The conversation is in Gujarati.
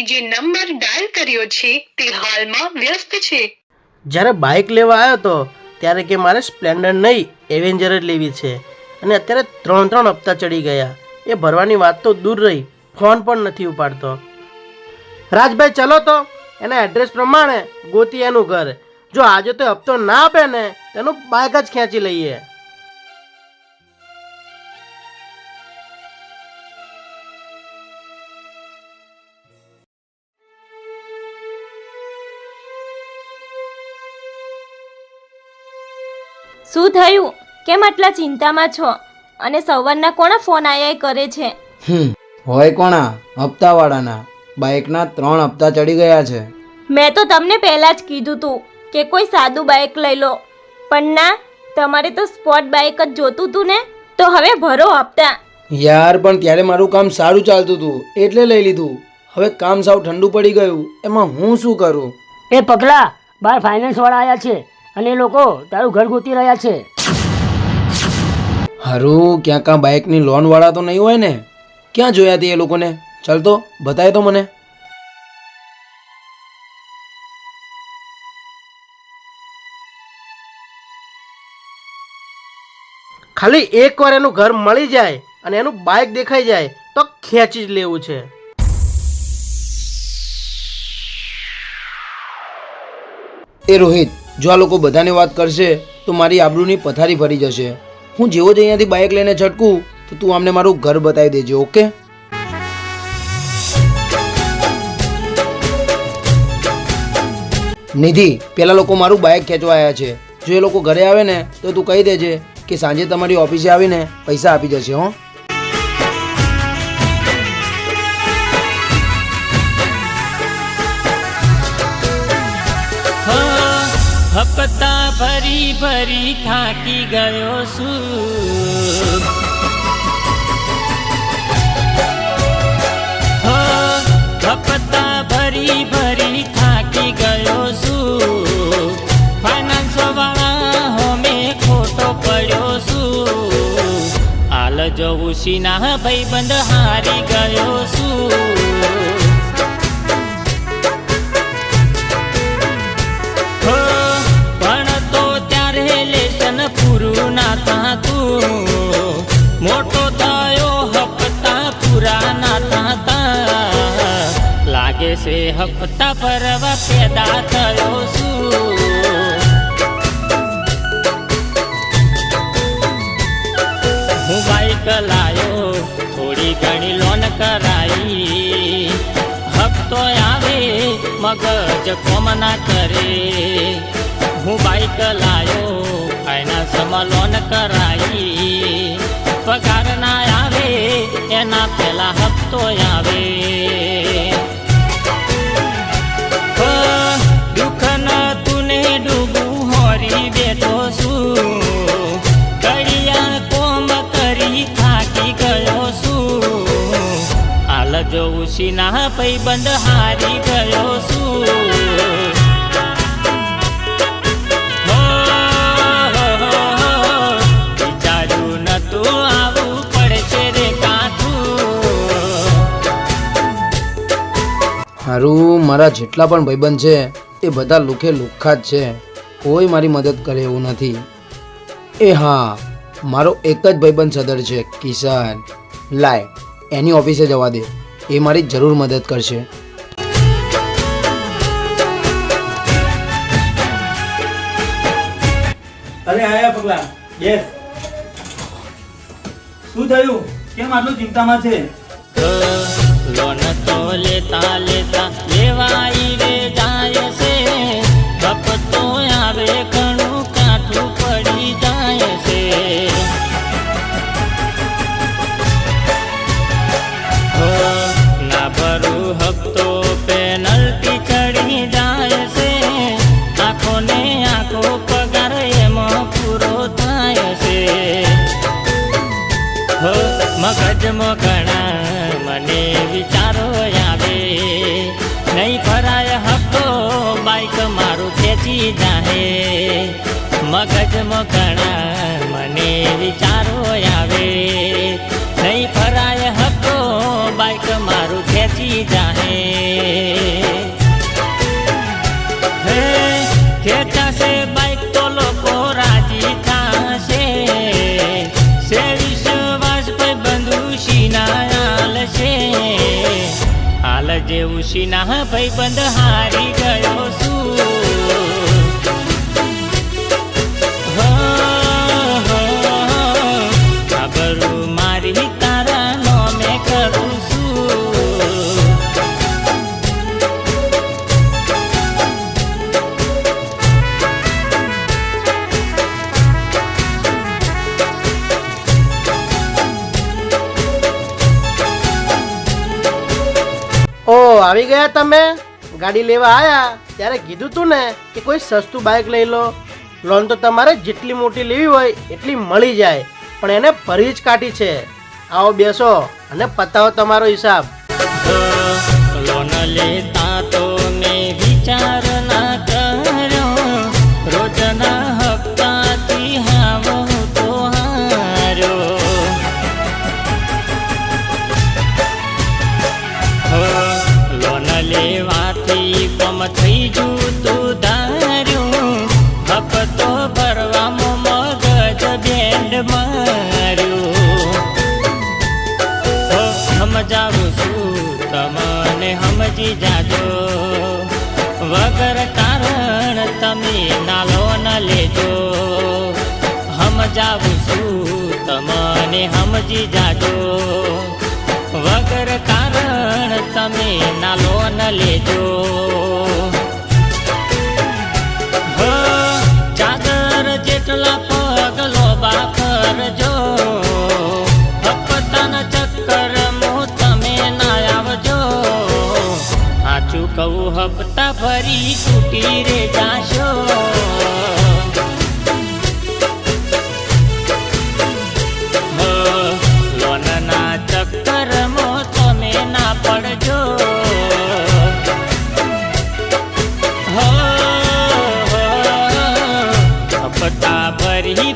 જે નંબર ડાયલ કર્યો છે તે હાલમાં વ્યસ્ત છે। જ્યારે બાઇક લેવા આવ્યો તો ત્યારે કે મારે સ્પ્લેન્ડર નહીં એવેન્જર જ લેવી છે અને અત્યારે 3 હપ્તા ચડી ગયા। એ ભરવાની વાત તો દૂર રહી, ફોન પણ નથી ઉપાડતો। રાજભાઈ ચલો તો એના એડ્રેસ પ્રમાણે ગોતી એનું ઘર। જો આજે તો હપ્તો ના આપે ને તેનું બાઇક જ ખેંચી લઈએ। શું થયું? કેમ આટલા ચિંતામાં છો? અને સવારના કોના ફોન આયા કરે છે? હોય કોણા? હપ્તાવાળાના। બાઇકના 3 હપ્તા ચડી ગયા છે। મેં તો તમને પહેલા જ કીધું તું કે કોઈ સાદું બાઇક લઈ લો, પણ ના, તમારે તો સ્પોર્ટ બાઇક જ જોતું તું ને, તો હવે ભરો હપ્તા। યાર પણ ત્યારે મારું કામ સારું ચાલતું હતું એટલે લઈ લીધું। હવે કામ સાવ ઠંડુ પડી ગયું, એમાં હું શું કરું? એ પગલા, બહાર ફાઇનાન્સ વાળા આવ્યા છે અને એ લોકો તારું ઘર ગોતી રહ્યા છે। હારું, ક્યાં કાં બાઇકની લોન વાળા તો નહીં હોય ને? ક્યાં જોયા હતી એ લોકોને? ચાલ તો બતાય તો મને। ખાલી એકવાર એનું ઘર મળી જાય અને એનું બાઇક દેખાઈ જાય તો ખેંચી જ લેવું છે। એ રોહિત, જો આ લોકો બધાને વાત કરશે તો મારી આબરૂની પથારી ફરી જશે। હું જેવો જ અહીંયાથી બાઇક લઈને છટકું તો તું આમને મારું ઘર બતાવી દેજે, ઓકે? નિધિ, પેલા લોકો મારું બાઇક ખેંચવા આવ્યા છે। જો એ લોકો ઘરે આવે ને તો તું કહી દેજે કે સાંજે તમારી ઓફિસે આવીને પૈસા આપી જશે, હો? હપ્તા ભરી ભરી થાકી ગયો છું। હપ્તા ભરી ભરી થાકી ગયો છું। ફાઇનાન્સ વાળા હોમે ખોટો પડ્યો છું। હાલ જવું સીના ભાઈબંધ હારી ગયો છું। પૂરું ના થાતું, મોટો થયો હપ્તા પૂરા ના થાતા। લાગે છે હપ્તા ભરવા પેદા થયો છું। હું બાઇક લાયો, થોડી ઘણી લોન કરાઈ, હપ્તો આવે મગજ કોમ ના કરે। હું બાઇક લાયો, ફાઇનાન્સમાં લોન કરાઈ, પગાર ના આવે એના પેલા હપ્તો આવે। દુઃખ ન તુને ડૂબું હોરી બેઠો છું। ઘડિયાળ કોમ કરી થાકી ગયો છું। હાલ જોઉં સીના ભાઈબંધ હારી ગયો છું। હારું, મારા જેટલા પણ ભાઈબંધ છે એ બધા લુખે લુખ્ખા જ છે, કોઈ મારી મદદ કરે એવું નથી। એ હા, મારો એક જ ભાઈબંધ સદર છે, કિશન। લાય, એની ઓફિસે જવા દે, એ મારી જરૂર મદદ કરશે। અરે આયા પગલા, બેસ। શું થયું? કેમ આટલું ચિંતામાં છે? લોન તો લેતા લેતા લેવાઈ રે જાય છે। હપ્તો આવે ઘણું કાઠું પડી જાય છે। ના ભરું હપ્તો પેનલ્ટી ચડી જાય છે। આંખો ને આંખો પગાર એમાં પૂરો થાય છે। મગજમાં ઘણા મને વિચારો આવે, નહીં ભરાય હપ્તો બાઇક મારું ખેંચી જાહે। મગજમાં ઘણા મને વિચારો આવે, નહીં ભરાય હપ્તો બાઇક મારું ખેંચી જાહે। ખુશીના ભાઈબંધ હારી ગયો છું ખબરું મારી તારા નોમે કરું છું ઓ આવી ગયા તમે ગાડી લેવા આવ્યા ત્યારે કીધું તું ને કે કોઈ સસ્તું બાઇક લઈ લો. લોન તો તમારે જેટલી મોટી લેવી હોય એટલી મળી જાય, પણ એને ભરી જ કાઢી છે. આવો બેસો અને પતાવો તમારો હિસાબ. લોન લેતા તો મેં વિચાર ના કર્યો, રોજના હપ્તાથી હાવો તો હાર્યો. લોન લેવાથી કમ થઈ જતું ધાર્યું, હપ્તો ભરવામાં મગજ બેન્ડ માર્યું. સમજાવું છું તમને સમજી જાજો, વગર કારણ તમે ના લોન લેજો. સમજાવું છું તમને સમજી જાજો, વગર કારણ તમે ના લોન લેજો. ચાદર જેટલા પગલો બાકરજો, હપ્તાના ચક્કર તમે ના આવજો. સાચું કહું હપ્તા ભરી તૂટી રે જાશો. લોનના ચક્કરમાં તમે ના પડજો. હપ્તા ભરી